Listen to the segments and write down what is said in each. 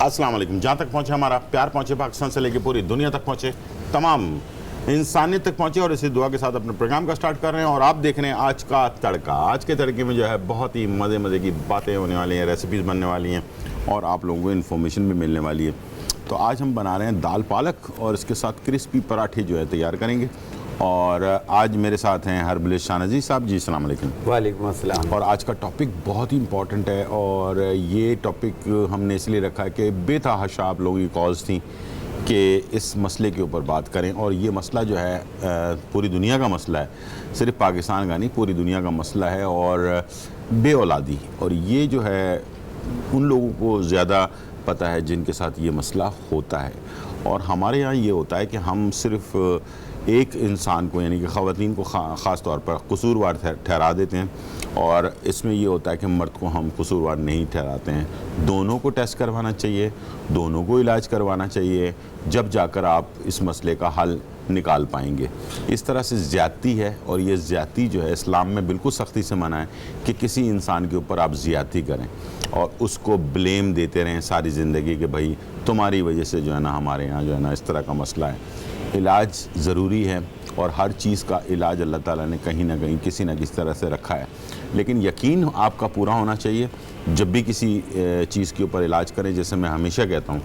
अस्सलाम वालेकुम। जहाँ तक पहुँचे हमारा प्यार पहुँचे, पाकिस्तान से लेकर पूरी दुनिया तक पहुँचे, तमाम इंसानियत तक पहुँचे। और इसी दुआ के साथ अपने प्रोग्राम का स्टार्ट कर रहे हैं। और आप देख रहे हैं आज का तड़का। आज के तड़के में जो है बहुत ही मज़े की बातें होने वाली हैं, रेसिपीज़ बनने वाली हैं और आप लोगों को इन्फॉर्मेशन भी मिलने वाली है। तो आज हम बना रहे हैं दाल पालक और इसके साथ क्रिस्पी पराठे जो है तैयार करेंगे। और आज मेरे साथ हैं हरबिलिस शाह नज़ीर साहब जी। अस्सलाम वालेकुम। वालेकुम अस्सलाम। और आज का टॉपिक बहुत ही इंपॉर्टेंट है और ये टॉपिक हमने इसलिए रखा है कि बेतहाशा आप लोगों की कॉल्स थी कि इस मसले के ऊपर बात करें। और ये मसला जो है पूरी दुनिया का मसला है, सिर्फ पाकिस्तान का नहीं, पूरी दुनिया का मसला है। और बे औलादी, और ये जो है उन लोगों को ज़्यादा पता है जिनके साथ ये मसला होता है। और हमारे यहाँ ये होता है कि हम सिर्फ एक इंसान को यानी कि ख़वातीन को ख़ास तौर पर कसूरवार ठहरा देते हैं। और इसमें ये होता है कि मर्द को हम कसूरवार नहीं ठहराते हैं। दोनों को टेस्ट करवाना चाहिए, दोनों को इलाज करवाना चाहिए, जब जाकर आप इस मसले का हल निकाल पाएंगे। इस तरह से ज़्यादती है और ये ज़्यादती जो है इस्लाम में बिल्कुल सख्ती से मना है कि किसी इंसान के ऊपर आप ज़्यादती करें और उसको ब्लेम देते रहें सारी ज़िंदगी कि भाई तुम्हारी वजह से जो है ना हमारे यहाँ जो है ना इस तरह का मसला है। इलाज ज़रूरी है और हर चीज़ का इलाज अल्लाह ताला ने कहीं ना कहीं किसी न किसी तरह से रखा है। लेकिन यकीन आपका पूरा होना चाहिए जब भी किसी चीज़ के ऊपर इलाज करें। जैसे मैं हमेशा कहता हूँ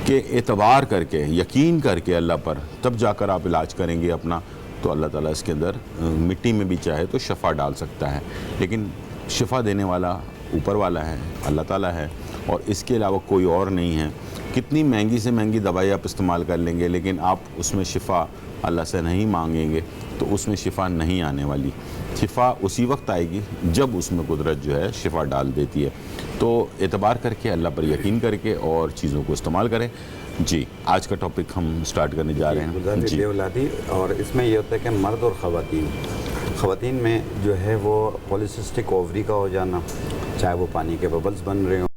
कि एतबार करके, यकीन करके अल्लाह पर, तब जाकर आप इलाज करेंगे अपना, तो अल्लाह ताला इसके अंदर मिट्टी में भी चाहे तो शफ़ा डाल सकता है। लेकिन शिफा देने वाला ऊपर वाला है, अल्लाह ताला है, और इसके अलावा कोई और नहीं है। कितनी महंगी से महंगी दवाई आप इस्तेमाल कर लेंगे, लेकिन आप उसमें शिफा अल्लाह से नहीं मांगेंगे तो उसमें शिफा नहीं आने वाली। शिफा उसी वक्त आएगी जब उसमें कुदरत जो है शिफा डाल देती है। तो एतबार करके, अल्लाह पर यकीन करके और चीज़ों को इस्तेमाल करें। जी, आज का टॉपिक हम स्टार्ट करने जा रहे हैं जी। बेऔलादी, और इसमें यह होता है कि मर्द और ख़वातीन में जो है वो पॉलीसिस्टिक ओवरी का हो जाना, चाहे वो पानी के बबल्स बन रहे हो,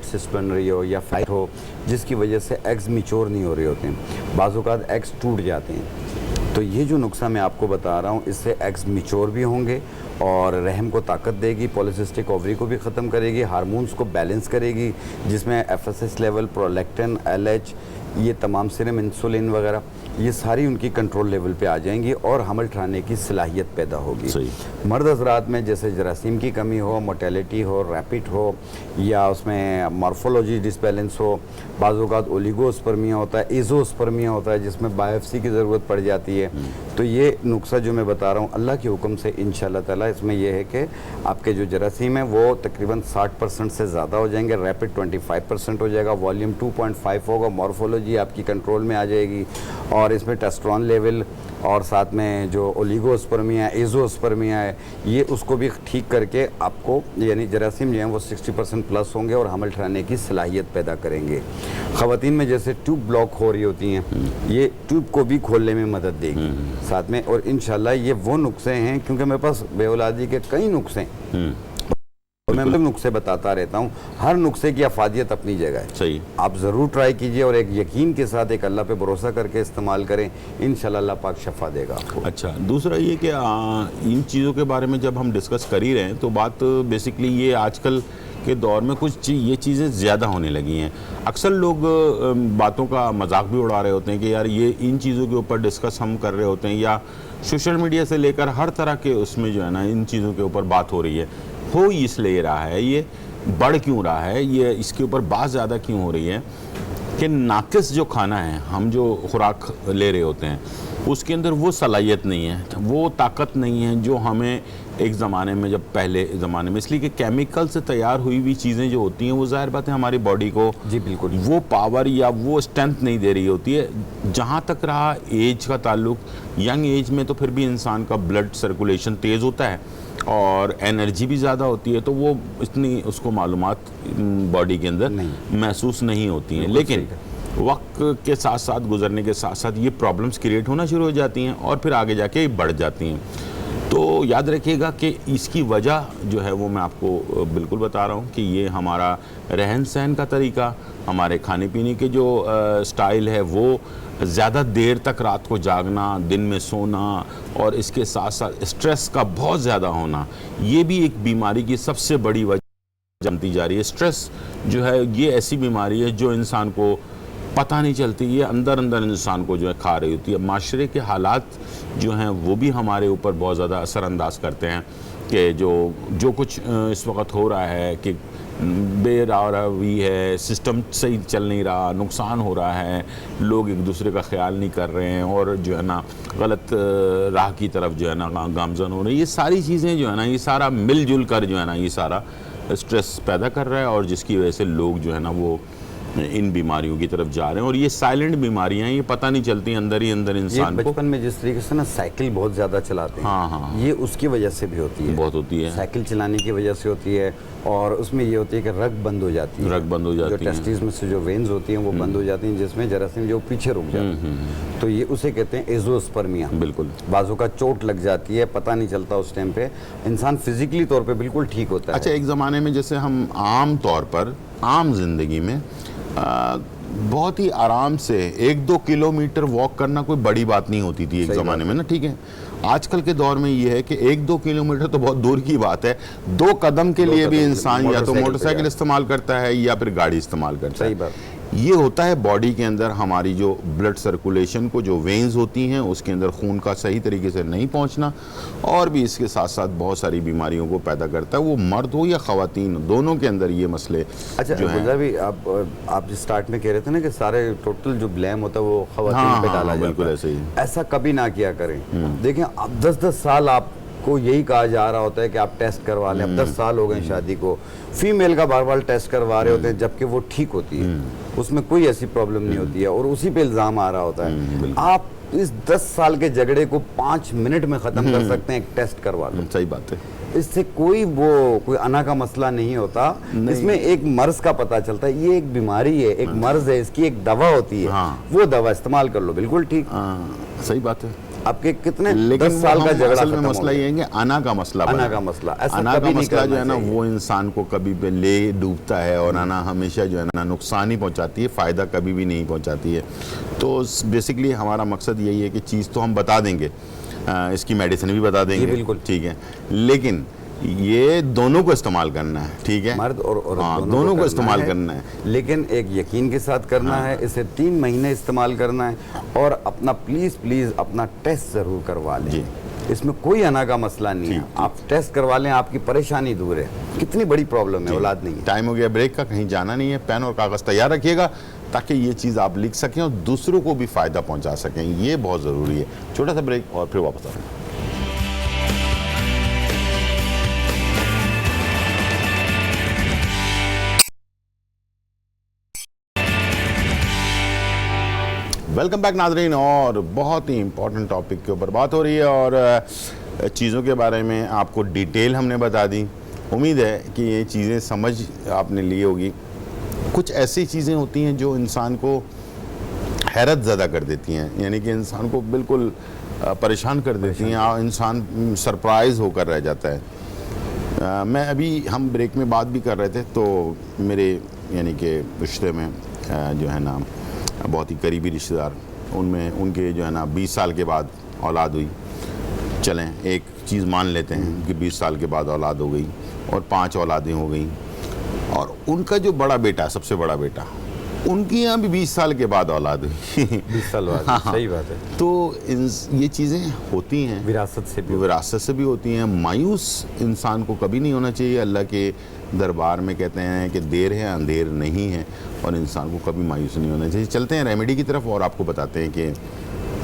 सिस्ट बन रही हो या फैट हो, जिसकी वजह से एग्स मिच्योर नहीं हो रहे होते हैं, बाज़ औक़ात एग्स टूट जाते हैं। तो ये जो नुस्खा मैं आपको बता रहा हूँ, इससे एग्स मिच्योर भी होंगे और रहम को ताकत देगी, पॉलीसिस्टिक ओवरी को भी ख़त्म करेगी, हार्मोन्स को बैलेंस करेगी, जिसमें FSH लेवल, प्रोलैक्टिन, LH, ये तमाम सीरम इंसुलिन वगैरह, ये सारी उनकी कंट्रोल लेवल पे आ जाएंगी और हमल ठहराने की सलाहियत पैदा होगी। मर्द हज़रात में जैसे जरासीम की कमी हो, मोटेलिटी हो, रैपिड हो, या उसमें मॉर्फोलॉजी डिसबैलेंस हो, बाज़ औक़ात ओलिगोस्पर्मिया होता है, एज़ोस्पर्मिया होता है, जिसमें बायोप्सी की ज़रूरत पड़ जाती है। तो ये नुस्खा जो मैं बता रहा हूँ, अल्लाह के हुक्म से इंशाअल्लाह ताला इसमें यह है कि आपके जो जरासीम है वो तकरीबन 60% से ज़्यादा हो जाएंगे, रैपिड 25% हो जाएगा, वॉल्यूम 2.5 होगा, मॉर्फोलॉजी आपकी कंट्रोल में आ जाएगी, और इसमें टेस्टोस्टेरोन लेवल और साथ में जो ओलिगोस्पर्मिया, एज़ोस्पर्मिया है, ये उसको भी ठीक करके आपको, यानी जरासीम जो हैं वो 60% प्लस होंगे और हमल ठहराने की सलाहियत पैदा करेंगे। ख़वातीन में जैसे ट्यूब ब्लॉक हो रही होती हैं, ये ट्यूब को भी खोलने में मदद देगी साथ में। और इंशाल्लाह ये वो नुस्खे हैं, क्योंकि मेरे पास बेऔलादी के कई नुस्खे हैं और मैं नुस्खे बताता रहता हूँ, हर नुस्खे की अफादियत अपनी जगह है। सही, आप ज़रूर ट्राई कीजिए और एक यकीन के साथ एक अल्लाह पे भरोसा करके इस्तेमाल करें, इंशाल्लाह अल्लाह पाक शफा देगा आपको। अच्छा, दूसरा ये कि इन चीज़ों के बारे में जब हम डिस्कस कर ही रहे हैं तो बात बेसिकली ये आजकल के दौर में कुछ ये चीज़ें ज़्यादा होने लगी हैं। अक्सर लोग बातों का मजाक भी उड़ा रहे होते हैं कि यार ये इन चीज़ों के ऊपर डिस्कस हम कर रहे होते हैं, या सोशल मीडिया से लेकर हर तरह के उसमें जो है ना इन चीज़ों के ऊपर बात हो रही है। हो इसलिए रहा है, ये बढ़ क्यों रहा है, ये इसके ऊपर बात ज़्यादा क्यों हो रही है कि नाकिस जो खाना है, हम जो खुराक ले रहे होते हैं उसके अंदर वो सलाहियत नहीं है, वो ताकत नहीं है जो हमें एक ज़माने में, जब पहले ज़माने में, इसलिए कि केमिकल से तैयार हुई हुई चीज़ें जो होती हैं वो ज़ाहिर बात है हमारी बॉडी को जी बिल्कुल वो पावर या वो स्ट्रेंथ नहीं दे रही होती है। जहाँ तक रहा एज का ताल्लुक, यंग एज में तो फिर भी इंसान का ब्लड सर्कुलेशन तेज़ होता है और एनर्जी भी ज़्यादा होती है, तो वो इतनी उसको मालूमात बॉडी के अंदर महसूस नहीं होती हैं। लेकिन वक्त के साथ साथ, गुजरने के साथ साथ ये प्रॉब्लम्स क्रिएट होना शुरू हो जाती हैं और फिर आगे जाके बढ़ जाती हैं। तो याद रखिएगा कि इसकी वजह जो है वो मैं आपको बिल्कुल बता रहा हूँ कि ये हमारा रहन सहन का तरीका, हमारे खाने पीने के जो स्टाइल है, वो ज़्यादा देर तक रात को जागना, दिन में सोना, और इसके साथ साथ स्ट्रेस का बहुत ज़्यादा होना, ये भी एक बीमारी की सबसे बड़ी वजह जमती जा रही है। स्ट्रेस जो है ये ऐसी बीमारी है जो इंसान को पता नहीं चलती, ये अंदर अंदर इंसान को जो है खा रही होती है। माशरे के हालात जो हैं वो भी हमारे ऊपर बहुत ज़्यादा असरअंदाज करते हैं कि जो कुछ इस वक्त हो रहा है कि बेरावी है, सिस्टम सही चल नहीं रहा, नुकसान हो रहा है, लोग एक दूसरे का ख्याल नहीं कर रहे हैं और जो है ना गलत राह की तरफ जो है ना गामजन हो रहे हैं। ये सारी चीज़ें जो है ना ये सारा मिलजुल कर जो है ना ये सारा स्ट्रेस पैदा कर रहा है और जिसकी वजह से लोग जो है ना वो इन बीमारियों की तरफ जा रहे हैं। और ये साइलेंट बीमारियां, ये पता नहीं चलती, अंदर ही अंदर इंसान को। बचपन में जिस तरीके से ना साइकिल बहुत ज़्यादा चलाते हैं, हाँ, ये उसकी वजह से भी होती है, बहुत होती है। साइकिल चलाने की वजह से होती है और उसमें ये होती है कि रग बंद हो जाती है, रग बंद हो जाती है, जो टेस्टिस में से जो वेन्स होती हैं वो बंद हो जाती हैं, जिसमें जरासीम जो पीछे रुक जाते हैं, तो ये उसे कहते हैं एज़ोस्पर्मिया। बिल्कुल, बाजू का चोट लग जाती है, पता नहीं चलता उस टाइम पे, इंसान फिजिकली तौर पे बिल्कुल ठीक होता है। अच्छा, एक ज़माने में जैसे हम आम तौर पर आम जिंदगी में बहुत ही आराम से 1-2 किलोमीटर वॉक करना कोई बड़ी बात नहीं होती थी एक ज़माने में ना, ठीक है। आजकल के दौर में ये है कि 1-2 किलोमीटर तो बहुत दूर की बात है, 2 कदम के लिए भी इंसान या तो मोटरसाइकिल इस्तेमाल करता है या फिर गाड़ी इस्तेमाल करता है। सही बात। ये होता है बॉडी के अंदर हमारी जो ब्लड सर्कुलेशन को, जो वेन्स होती हैं उसके अंदर खून का सही तरीके से नहीं पहुंचना, और भी इसके साथ साथ बहुत सारी बीमारियों को पैदा करता है, वो मर्द हो या ख़वातीन, दोनों के अंदर ये मसले। अच्छा, जो है भी आप जिस स्टार्ट में कह रहे थे ना कि सारे टोटल जो ब्लेम होता है वो ख़वातीन पे डाला जाता है, बिल्कुल ऐसे ही। ऐसा कभी ना किया करें। देखें, अब 10-10 साल आपको यही कहा जा रहा होता है कि आप टेस्ट करवा लें। अब 10 साल हो गए शादी को, फीमेल का बार बार टेस्ट करवा रहे होते हैं जबकि वो ठीक होती है, उसमें कोई ऐसी प्रॉब्लम नहीं होती है, और उसी पे इल्ज़ाम आ रहा होता है। आप इस 10 साल के झगड़े को 5 मिनट में ख़त्म कर सकते हैं, एक टेस्ट करवा लो। सही बात है। इससे कोई अना का मसला नहीं होता, इसमें एक मर्ज का पता चलता है, ये एक बीमारी है, एक मर्ज है, इसकी एक दवा होती है, वो दवा इस्तेमाल कर लो, बिल्कुल ठीक। सही बात है। आपके कितने लेकिन 10 साल का झगड़ा में मसला ये है कि अना का मसला जो है ना वो इंसान को कभी भी ले डूबता है, और अना हमेशा जो है ना नुकसान ही पहुंचाती है, फ़ायदा कभी भी नहीं पहुंचाती है। तो बेसिकली हमारा मकसद यही है कि चीज़ तो हम बता देंगे, इसकी मेडिसिन भी बता देंगे, बिल्कुल ठीक है, लेकिन ये दोनों को इस्तेमाल करना है, ठीक है, मर्द और औरत दोनों को इस्तेमाल करना है, लेकिन एक यकीन के साथ करना है। इसे 3 महीने इस्तेमाल करना है, और अपना प्लीज़ अपना टेस्ट ज़रूर करवा लें। इसमें कोई अना का मसला नहीं है, आप टेस्ट करवा लें, आपकी परेशानी दूर है। कितनी बड़ी प्रॉब्लम है, औलाद नहीं है। टाइम हो गया ब्रेक का, कहीं जाना नहीं है, पेन और कागज़ तैयार रखिएगा ताकि ये चीज़ आप लिख सकें और दूसरों को भी फ़ायदा पहुंचा सकें, ये बहुत ज़रूरी है। छोटा सा ब्रेक और फिर वापस आ रहे हैं। वेलकम बैक नाज़रीन, और बहुत ही इम्पोर्टेंट टॉपिक के ऊपर बात हो रही है और चीज़ों के बारे में आपको डिटेल हमने बता दी। उम्मीद है कि ये चीज़ें समझ आपने ली होगी। कुछ ऐसी चीज़ें होती हैं जो इंसान को हैरत ज़्यादा कर देती हैं, यानी कि इंसान को बिल्कुल परेशान कर देती हैं, और इंसान सरप्राइज़ होकर रह जाता है। मैं अभी हम ब्रेक में बात भी कर रहे थे, तो मेरे यानी कि रिश्ते में जो है ना बहुत ही करीबी रिश्तेदार, उनमें उनके जो है ना 20 साल के बाद औलाद हुई। चलें, एक चीज़ मान लेते हैं कि 20 साल के बाद औलाद हो गई और 5 औलादें हो गई, और उनका जो बड़ा बेटा, सबसे बड़ा बेटा, उनकी यहाँ भी 20 साल के बाद औलाद हुई। 20 साल बाद, हाँ, सही बात है। तो ये चीज़ें होती हैं, विरासत से भी होती हैं। मायूस इंसान को कभी नहीं होना चाहिए। अल्लाह के दरबार में कहते हैं कि देर है अंधेर नहीं है, और इंसान को कभी मायूस नहीं होना चाहिए। चलते हैं रेमेडी की तरफ और आपको बताते हैं कि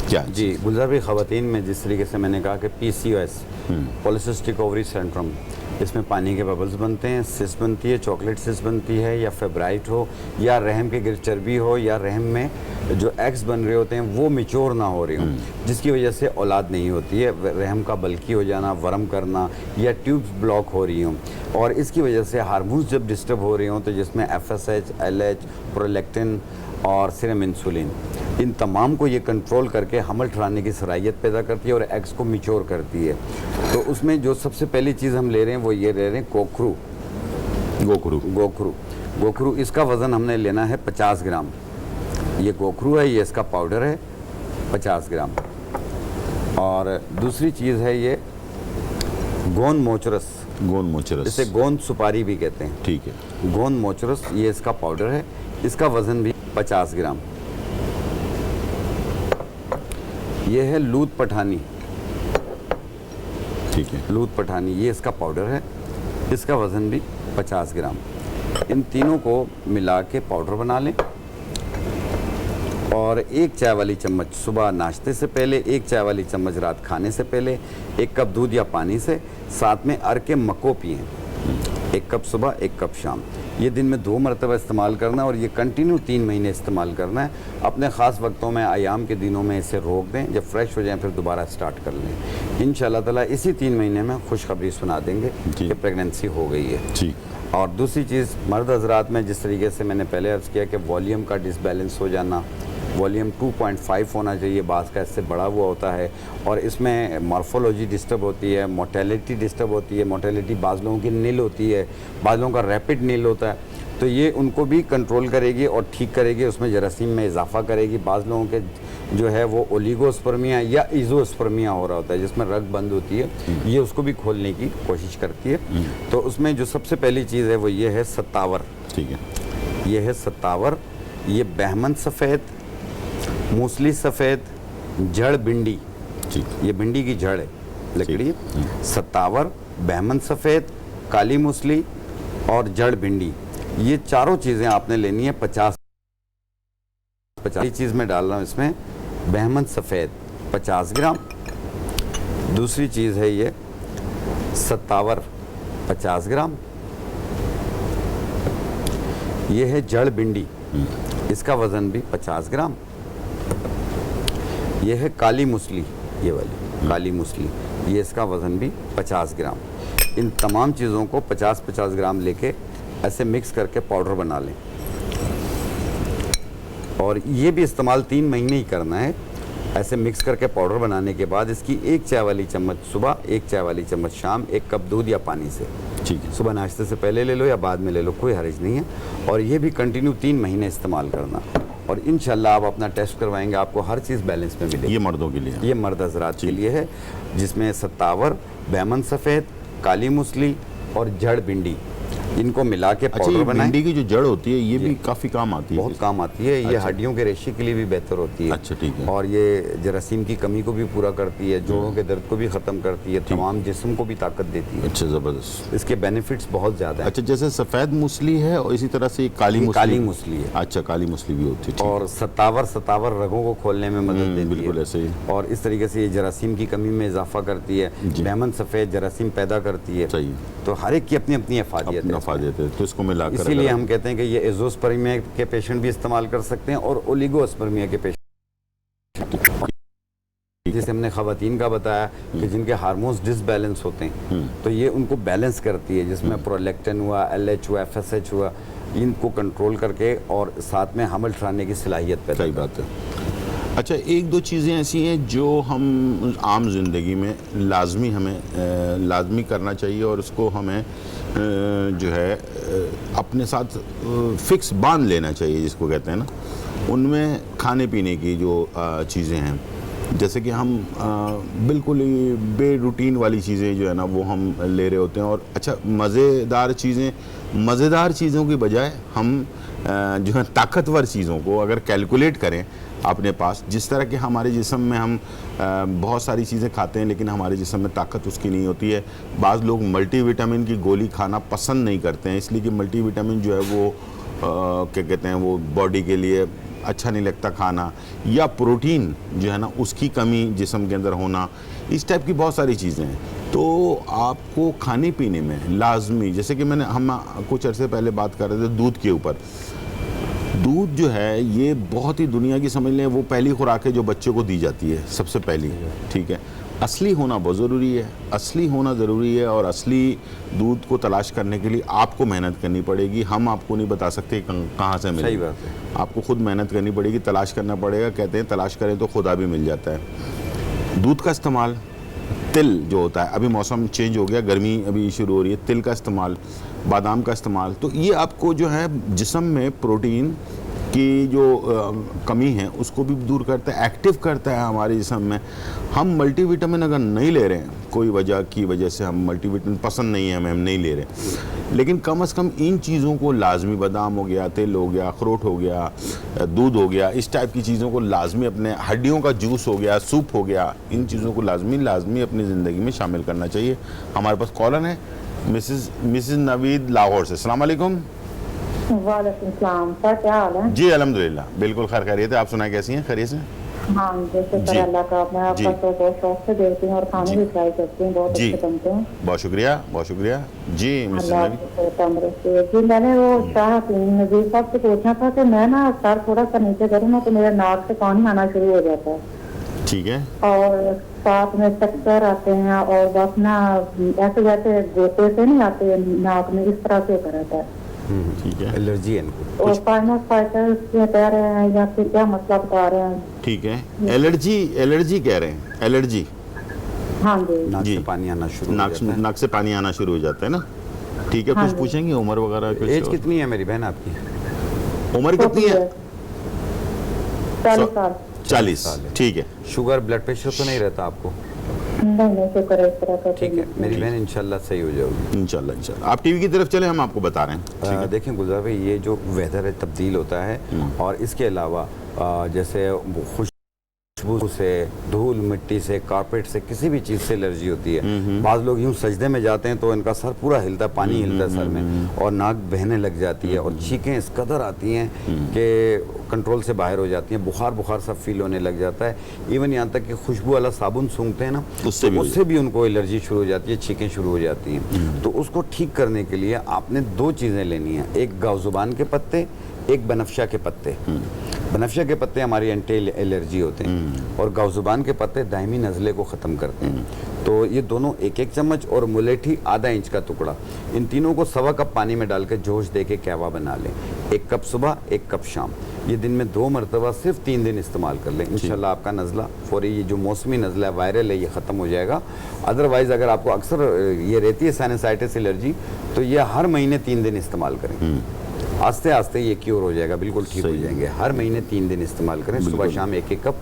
क्या। जी गुलजार भाई, ख़वातीन में जिस तरीके से मैंने कहा कि PCOS, पॉलीसिस्टिक ओवरी सिंड्रोम, इसमें पानी के बबल्स बनते हैं, सिस बनती है, चॉकलेट सिस बनती है, या फेब्राइट हो, या रहम के गिर चर्बी हो, या रहम में जो एग्स बन रहे होते हैं वो मिच्योर ना हो रही हों, जिसकी वजह से औलाद नहीं होती है। रहम का बल्कि हो जाना, वर्म करना, या ट्यूब्स ब्लॉक हो रही हों, और इसकी वजह से हार्मोन्स जब डिस्टर्ब हो रहे हों, तो जिसमें FSH, LH, प्रोलैक्टिन और सीरम इंसुलिन, इन तमाम को ये कंट्रोल करके हमल ठहराने की सलाहियत पैदा करती है और एग्स को मिच्योर करती है। तो उसमें जो सबसे पहली चीज़ हम ले रहे हैं वो ये ले रहे हैं गोखरू। इसका वज़न हमने लेना है 50 ग्राम। ये गोखरू है, ये इसका पाउडर है 50 ग्राम। और दूसरी चीज़ है ये गोंद मोचरस, गोंद मोचरस, इसे गोंद सुपारी भी कहते हैं। ठीक है। गोंद मोचरस ये इसका पाउडर है, इसका वज़न भी 50 ग्राम। ये है लूत पठानी, ठीक है। लूत पठानी ये इसका पाउडर है, इसका वज़न भी 50 ग्राम। इन तीनों को मिला के पाउडर बना लें और 1 चाय वाली चम्मच सुबह नाश्ते से पहले, 1 चाय वाली चम्मच रात खाने से पहले, 1 कप दूध या पानी से, साथ में अर के मको पिएं। 1 कप सुबह, 1 कप शाम। ये दिन में 2 मरतबा इस्तेमाल करना है और ये कंटिन्यू 3 महीने इस्तेमाल करना है। अपने ख़ास वक्तों में, अयाम के दिनों में इसे रोक दें, जब फ्रेश हो जाएं फिर दोबारा स्टार्ट कर लें। इंशाअल्लाह ताला इसी 3 महीने में खुशखबरी सुना देंगे कि प्रेगनेंसी हो गई है। जी। और दूसरी चीज़, मर्द हजरात में जिस तरीके से मैंने पहले अर्ज़ किया कि वॉल्यूम का डिसबैलेंस हो जाना, वॉल्यूम 2.5 होना चाहिए, बास का इससे बड़ा हुआ होता है और इसमें मॉर्फोलॉजी डिस्टर्ब होती है, मोटेलिटी डिस्टर्ब होती है। मोटेलिटी बाज़ लोगों की नील होती है, बाज़ लोगों का रैपिड नील होता है, तो ये उनको भी कंट्रोल करेगी और ठीक करेगी, उसमें जरासीम में इजाफा करेगी। बाज़ लोगों के जो है वो ओलिगोस्पर्मिया या इज़ोस्पर्मिया हो रहा होता है, जिसमें रग बंद होती है, ये उसको भी खोलने की कोशिश करती है। तो उसमें जो सबसे पहली चीज़ है वो ये है सत्तावर। ठीक है। ये है सत्तावर, ये बहमन सफ़ेद, मूसली सफ़ेद, जड़ भिंडी, ये भिंडी की जड़ है, लकड़ी है। सत्तावर, बहमन सफ़ेद, काली मूसली और जड़ भिंडी, ये चारों चीज़ें आपने लेनी है। 50 चीज़ में डाल रहा हूँ इसमें। बहमन सफ़ेद 50 ग्राम, दूसरी चीज़ है ये सत्तावर 50 ग्राम, ये है जड़ भिंडी, इसका वज़न भी 50 ग्राम, ये है काली मूसली, ये वाली काली मूसली, ये इसका वज़न भी 50 ग्राम। इन तमाम चीज़ों को 50-50 ग्राम लेके ऐसे मिक्स करके पाउडर बना लें और ये भी इस्तेमाल 3 महीने ही करना है। ऐसे मिक्स करके पाउडर बनाने के बाद इसकी 1 चाय वाली चम्मच सुबह, 1 चाय वाली चम्मच शाम, 1 कप दूध या पानी से। ठीक है। सुबह नाश्ते से पहले ले लो या बाद में ले लो, कोई हर्ज नहीं है। और ये भी कंटिन्यू 3 महीने इस्तेमाल करना और इंशाल्लाह आप अपना टेस्ट करवाएंगे, आपको हर चीज़ बैलेंस में मिलेगी। ये मर्दों के लिए, ये मर्द हजरात के लिए है, जिसमें सत्तावर, बहमन सफ़ेद, काली मूसली और जड़ भिंडी, इनको मिला के पाउडर बनाएं। भिंडी की जो जड़ होती है ये भी काफ़ी काम आती है, बहुत काम आती है। ये हड्डियों के रेशे के लिए भी बेहतर होती है। अच्छा, ठीक है। और ये जरासीम की कमी को भी पूरा करती है, जोड़ों के दर्द को भी ख़त्म करती है, तमाम जिस्म को भी ताकत देती है। अच्छा, ज़बरदस्त। इसके बेनिफिट्स बहुत ज़्यादा हैं। अच्छा, जैसे सफ़ेद मूसली है और इसी तरह से काली मूसली है। अच्छा, काली मूसली भी होती है। और सत्तावर रगों को खोलने में मदद देती है, बिल्कुल ऐसे ही। और इस तरीके से ये जरासीम की कमी में इजाफा करती है। बहमन सफ़ेद जरासीम पैदा करती है। सही। तो हर एक की अपनी अपनी अफादियत है। तो इसको मिलाकर, इसीलिए हम कहते हैं कि ये एज़ोस्पर्मिया के पेशेंट भी इस्तेमाल कर सकते हैं और ओलिगोस्पर्मिया के पेशेंट, जिसे हमने ख़वातीन का बताया कि जिनके हार्मोन्स डिसबैलेंस होते हैं, तो ये उनको बैलेंस करती है, जिसमें प्रोलैक्टिन हुआ, LH हुआ, FSH हुआ, इनको कंट्रोल करके और साथ में हमल ठहराने की सलाहियत पैदा। सही बात है। अच्छा, 1-2 चीज़ें ऐसी हैं जो हम आम ज़िंदगी में लाजमी करना चाहिए और उसको हमें जो है अपने साथ फिक्स बांध लेना चाहिए, जिसको कहते हैं ना। उनमें खाने पीने की जो चीज़ें हैं, जैसे कि हम बिल्कुल ही बेरूटीन वाली चीज़ें जो है ना वो हम ले रहे होते हैं। और अच्छा, मज़ेदार चीज़ों की बजाय हम जो है ताकतवर चीज़ों को अगर कैलकुलेट करें अपने पास, जिस तरह के हमारे जिस्म में हम बहुत सारी चीज़ें खाते हैं लेकिन हमारे जिस्म में ताकत उसकी नहीं होती है। बाज़ लोग मल्टीविटामिन की गोली खाना पसंद नहीं करते हैं, इसलिए कि मल्टीविटामिन जो है वो क्या कहते हैं, वो बॉडी के लिए अच्छा नहीं लगता खाना, या प्रोटीन जो है ना उसकी कमी जिस्म के अंदर होना, इस टाइप की बहुत सारी चीज़ें हैं। तो आपको खाने पीने में लाजमी, जैसे कि हम कुछ अरसे पहले बात कर रहे थे दूध के ऊपर। दूध जो है ये बहुत ही दुनिया की, समझ लें, वो पहली खुराक है जो बच्चे को दी जाती है सबसे पहली। ठीक है, असली होना बहुत ज़रूरी है, असली होना ज़रूरी है। और असली दूध को तलाश करने के लिए आपको मेहनत करनी पड़ेगी, हम आपको नहीं बता सकते कहाँ से मिले। सही बात है, आपको खुद मेहनत करनी पड़ेगी, तलाश करना पड़ेगा। कहते हैं तलाश करें तो खुदा भी मिल जाता है। दूध का इस्तेमाल, तिल जो होता है, अभी मौसम चेंज हो गया, गर्मी अभी शुरू हो रही है, तिल का इस्तेमाल, बादाम का इस्तेमाल, तो ये आपको जो है जिस्म में प्रोटीन की जो कमी है उसको भी दूर करता है, एक्टिव करता है हमारे जिस्म में। हम मल्टीविटामिन अगर नहीं ले रहे हैं, कोई वजह की वजह से हम मल्टीविटामिन पसंद नहीं है हमें, हम नहीं ले रहे, लेकिन कम से कम इन चीज़ों को लाजमी, बादाम हो गया, तिल हो गया, अखरोट हो गया, दूध हो गया, इस टाइप की चीज़ों को लाजमी, अपने हड्डियों का जूस हो गया, सूप हो गया, इन चीज़ों को लाजमी अपनी ज़िंदगी में शामिल करना चाहिए। हमारे पास कॉलर है मिसिस नवीद लाहौर से। अस्सलाम वालेकुम। वालेकुम सलाम सर, क्या हाल है? जी अल्हम्दुलिल्लाह बिल्कुल खैरियत है। आप सुनाए कैसी हैं? खैरियत से? हाँ जैसे जी। सर अल्लाह का, मैं आपका जी। तो बहुत शौक से देखती हूँ और खाने जी। भी ट्राई करती हूँ, बहुत जी। अच्छे बनते हैं। बहुत शुक्रिया, बहुत शुक्रिया। जी मिसिस अल्लाह नवीद। आपको तंदुरुस्ती। जी मैंने वो चाहा नजीर साहब से पूछना था कि मैं ना सर थोड़ा सा नीचे करूँ ना तो मेरे नाक से पानी आना शुरू हो जाता है ठीक है। और साथ में चक्कर आते हैं और बस ना ऐसे जैसे गोते से नहीं आते नाक में, इस तरह से होता रहता है। ठीक है। एलर्जी है इनको। और साइनसाइटिस कह रहे हैं या फिर क्या मसला बता रहे हैं? ठीक है। एलर्जी कह रहे हैं, एलर्जी। हाँ जी। नाक जी। से पानी आना शुरू हो जाता है। नाक से पानी आना शुरू हो जाता है ना। ठीक है। हाँ कुछ जी। पूछेंगे उम्र वगैरह कुछ? एज कितनी है मेरी बहन आपकी? उम्र कितनी है? 40 साल। 40। साल है। ठीक है। शुगर ब्लड प्रेशर तो नहीं रहता आपको? नहीं शुक्र है, इस तरह का ठीक है, मेरी बहन इंशाल्लाह सही हो जाएगी। इंशाल्लाह। आप टीवी की तरफ चले, हम आपको बता रहे हैं। ठीक है। देखें गुलजार भाई, ये जो वेदर है तब्दील होता है और इसके अलावा जैसे खुशबू से, धूल मिट्टी से, कारपेट से, किसी भी चीज़ से एलर्जी होती है। बाज़ लोग यूँ सजदे में जाते हैं तो इनका सर पूरा हिलता है, पानी हिलता है सर में और नाक बहने लग जाती है और चीखें इस कदर आती हैं कि कंट्रोल से बाहर हो जाती हैं, बुखार सब फील होने लग जाता है। इवन यहाँ तक कि खुशबू वाला साबुन सूंघते हैं ना, उससे भी उनको एलर्जी शुरू हो जाती है, चीखें शुरू हो जाती हैं। तो उसको ठीक करने के लिए आपने 2 चीज़ें लेनी है, एक गावजुबान के पत्ते, एक बनफशा के पत्ते। बनफशा के पत्ते हमारी एंटी एलर्जी होते हैं और गावजुबान के पत्ते दायमी नज़ले को ख़त्म करते हैं। तो ये दोनों 1-1 चम्मच और मुलेठी आधा इंच का टुकड़ा, इन तीनों को 1.25 कप पानी में डाल के जोश दे के कहवा बना लें। 1 कप सुबह, 1 कप शाम। ये दिन में 2 मरतबा सिर्फ 3 दिन इस्तेमाल कर लें। इंशाल्लाह आपका नज़ला फौरी, ये जो मौसमी नज़ला है, वायरल है, ये ख़त्म हो जाएगा। अदरवाइज़ अगर आपको अक्सर ये रहती है साइनसाइटिस एलर्जी, तो ये हर महीने 3 दिन इस्तेमाल करें। आस्ते आस्ते ये क्योर हो जाएगा, बिल्कुल ठीक हो जाएंगे। हर महीने 3 दिन इस्तेमाल करें, सुबह शाम 1-1 कप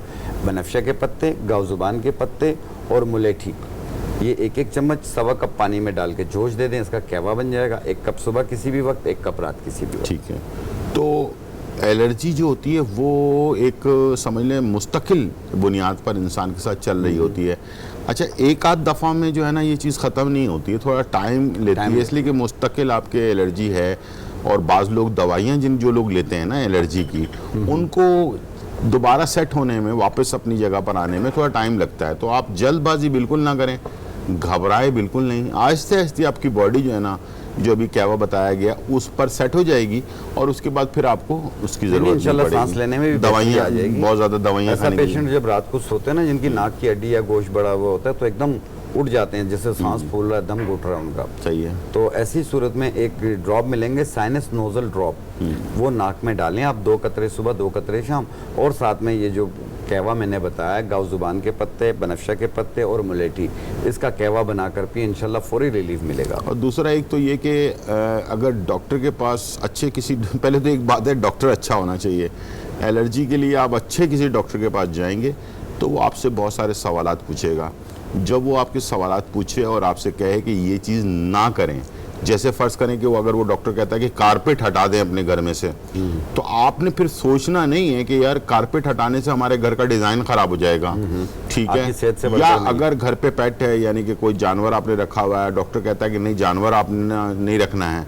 बनफशा के पत्ते, गावजुबान के पत्ते और मुलेठी, ये 1-1 चम्मच 1.25 कप पानी में डाल के जोश दे दें, इसका कहवा बन जाएगा। 1 कप सुबह किसी भी वक्त, 1 कप रात किसी भी वक्त। ठीक है। तो एलर्जी जो होती है वो एक समझ लें मुस्तकिल बुनियाद पर इंसान के साथ चल रही होती है। अच्छा, एक आध दफ़ा में जो है ना ये चीज़ ख़त्म नहीं होती है, थोड़ा टाइम लेती है, इसलिए कि मुस्तकिल आपके एलर्जी है। और बाज़ लोग दवाइयाँ जो लोग लेते हैं ना एलर्जी की, उनको दोबारा सेट होने में, वापस अपनी जगह पर आने में थोड़ा टाइम लगता है। तो आप जल्दबाजी बिल्कुल ना करें, घबराए बिल्कुल नहीं। आहिस्ते आहिस्ते आपकी बॉडी जो है ना, जो अभी कहवा बताया गया, उस पर सेट हो जाएगी और उसके बाद फिर आपको उसकी जरूरत इंशाल्लाह सांस लेने में भी दवाइयाँ आ जाएगी। बहुत ज़्यादा दवाइयाँ ऐसा खाने की। पेशेंट जब रात को सोते हैं ना, जिनकी नाक की हड्डी या गोश्त बड़ा हुआ होता है, तो एकदम उठ जाते हैं, जैसे सांस फूल रहा है, दम घुट रहा है उनका। सही है। तो ऐसी सूरत में एक ड्रॉप मिलेंगे, साइनस नोजल ड्रॉप, वो नाक में डालें आप, 2 कतरे सुबह, 2 कतरे शाम। और साथ में ये जो कहवा मैंने बताया, गावजुबान के पत्ते, बनफशा के पत्ते और मुलेठी, इसका कहवा बनाकर पिए, इंशाल्लाह फौरी रिलीफ मिलेगा। और दूसरा एक तो ये कि अगर डॉक्टर के पास अच्छे किसी पहले तो एक बात है, डॉक्टर अच्छा होना चाहिए। एलर्जी के लिए आप अच्छे किसी डॉक्टर के पास जाएंगे तो वो आपसे बहुत सारे सवालात पूछेगा। जब वो आपके सवालात पूछे और आपसे कहे कि ये चीज़ ना करें, जैसे फ़र्ज़ करें कि वो अगर वो डॉक्टर कहता है कि कारपेट हटा दें अपने घर में से, तो आपने फिर सोचना नहीं है कि यार कारपेट हटाने से हमारे घर का डिज़ाइन ख़राब हो जाएगा। ठीक आपकी सेहत से है। बढ़कर या नहीं। अगर घर पे पेट है, यानी कि कोई जानवर आपने रखा हुआ है, डॉक्टर कहता है कि नहीं जानवर आपने नहीं रखना है,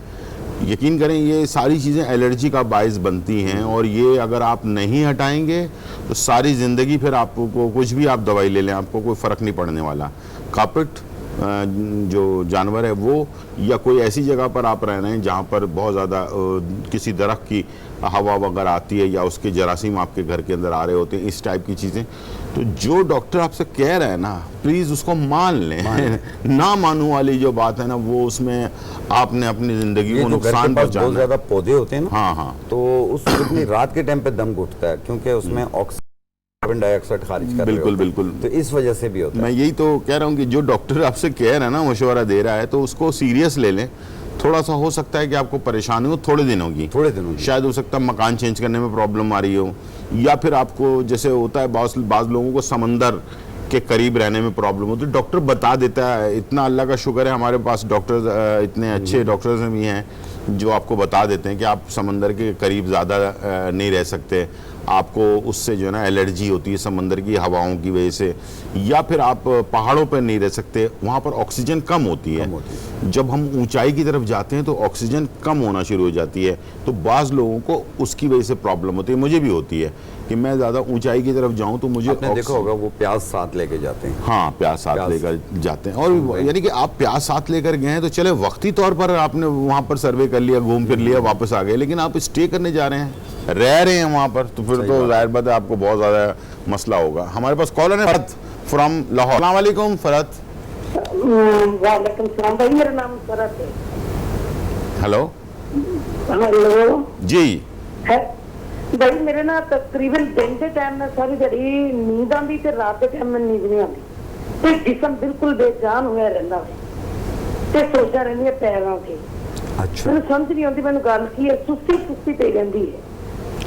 यकीन करें ये सारी चीज़ें एलर्जी का बायस बनती हैं। और ये अगर आप नहीं हटाएंगे तो सारी ज़िंदगी फिर आपको कुछ भी आप दवाई ले लें, आपको कोई फ़र्क नहीं पड़ने वाला। कारपेट जो जानवर है वो, या कोई ऐसी जगह पर आप रह रहे हैं जहाँ पर बहुत ज़्यादा किसी दरख्त की हवा वगैरह आती है या उसके जरासीम आपके घर के अंदर आ रहे होते हैं, इस टाइप की चीज़ें, तो जो डॉक्टर आपसे कह रहे हैं ना, प्लीज़ उसको मान लें। ना मानू वाली जो बात है ना, वो उसमें आपने अपनी ज़िंदगी को नुकसान बहुत पहुँचाना। ज़्यादा पौधे होते हैं ना, हाँ हाँ, तो उस इतनी रात के टाइम पे दम घुटता है, क्योंकि उसमें कार्बन डाइऑक्साइड खारिज कर रहे बिल्कुल होते हैं। बिल्कुल। तो इस वजह से भी होता है। मैं यही तो कह रहा हूँ कि जो डॉक्टर आपसे कह रहा है ना, मशवरा दे रहा है, तो उसको सीरियस ले लें। थोड़ा सा हो सकता है कि आपको परेशानी हो थोड़े दिनों की, शायद हो सकता है मकान चेंज करने में प्रॉब्लम आ रही हो, या फिर आपको जैसे होता है बाज़ लोगों को समंदर उसके करीब रहने में प्रॉब्लम होती है, डॉक्टर बता देता है। इतना अल्लाह का शुक्र है हमारे पास डॉक्टर, इतने अच्छे डॉक्टर्स भी हैं जो आपको बता देते हैं कि आप समंदर के करीब ज़्यादा नहीं रह सकते, आपको उससे जो है ना एलर्जी होती है समंदर की हवाओं की वजह से, या फिर आप पहाड़ों पर नहीं रह सकते, वहाँ पर ऑक्सीजन कम होती है। जब हम ऊंचाई की तरफ जाते हैं तो ऑक्सीजन कम होना शुरू हो जाती है, तो बाज़ लोगों को उसकी वजह से प्रॉब्लम होती है। मुझे भी होती है कि मैं ज़्यादा ऊंचाई की तरफ जाऊं तो मुझे आपने देखा होगा वो प्याज साथ लेके जाते हैं। हाँ, प्याज साथ लेकर जाते हैं, और यानी कि आप प्याज साथ लेकर गए हैं तो चले वक्ती तौर पर आपने वहाँ पर सर्वे कर लिया, घूम फिर लिया, वापस आ गए, लेकिन आप स्टे करने जा रहे हैं, रह रहे हैं वहाँ पर, तो फिर तो जाहिर बात है आपको बहुत ज़्यादा मसला होगा। हमारे पास कॉलर है फरहत फ्रॉम लाहौर। अस्सलाम वालेकुम फरहत। वालेकुम सलाम भाई, मेरा नाम फरहत है। हेलो हेलो जी। है भाई, मेरे ना तकरीबन दिन के टाइम में सारी घड़ी नींद आती ते रात के टाइम में नींद नहीं आती, ते जिस्म बिल्कुल बेजान हुआ रहता है, ते सोचा रहनी है पैरों की। अच्छा, मैं समझ नहीं आती मैंने गल की है, सुस्ती सुस्ती पे रहती है,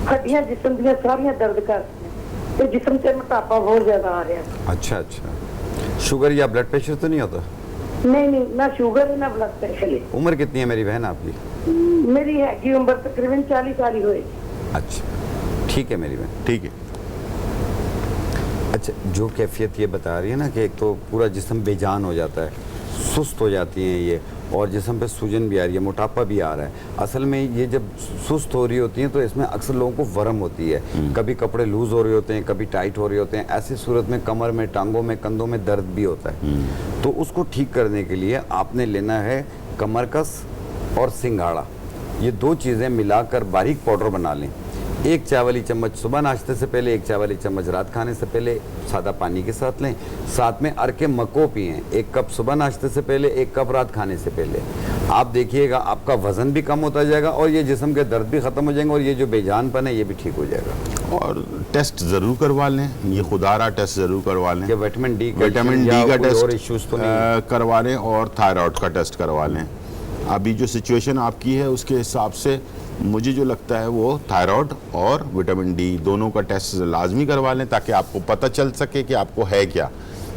हड्डियां जिस्म दी सारियां दर्द करती है, जिस्म से मोटापा बहुत ज्यादा आ रहा है। अच्छा अच्छा। शुगर या ब्लड प्रेशर तो नहीं होता? नहीं नहीं, ना शुगर है ना ब्लड प्रेशर है। उम्र कितनी है मेरी बहन आपकी? मेरी है उम्र तकरीबन 40 साल ही हुई। अच्छा, ठीक है मेरी बहन। ठीक है। अच्छा, जो कैफियत ये बता रही है ना कि एक तो पूरा जिस्म बेजान हो जाता है, सुस्त हो जाती हैं ये, और जिस्म पे सूजन भी आ रही है, मोटापा भी आ रहा है। असल में ये जब सुस्त हो रही होती हैं तो इसमें अक्सर लोगों को वरम होती है, कभी कपड़े लूज़ हो रहे होते हैं, कभी टाइट हो रहे होते हैं। ऐसी सूरत में कमर में, टांगों में, कंधों में दर्द भी होता है। तो उसको ठीक करने के लिए आपने लेना है कमरकस और सिंघाड़ा, ये दो चीज़ें मिलाकर बारीक पाउडर बना लें। 1 चाय वाली चम्मच सुबह नाश्ते से पहले, 1 चाय वाली चम्मच रात खाने से पहले सादा पानी के साथ लें। साथ में अरक मको पिएं, 1 कप सुबह नाश्ते से पहले, 1 कप रात खाने से पहले। आप देखिएगा आपका वजन भी कम होता जाएगा और ये जिस्म के दर्द भी ख़त्म हो जाएंगे और ये जो बेजानपन है ये भी ठीक हो जाएगा। और टेस्ट ज़रूर करवा लें, ये खुदारा टेस्ट ज़रूर करवा लें, विटामिन डी का और इश्यूज तो नहीं करवा लें, और थायराइड का टेस्ट करवा लें। अभी जो सिचुएशन आपकी है उसके हिसाब से मुझे जो लगता है वो थायराइड और विटामिन डी दोनों का टेस्ट लाजमी करवा लें, ताकि आपको पता चल सके कि आपको है क्या,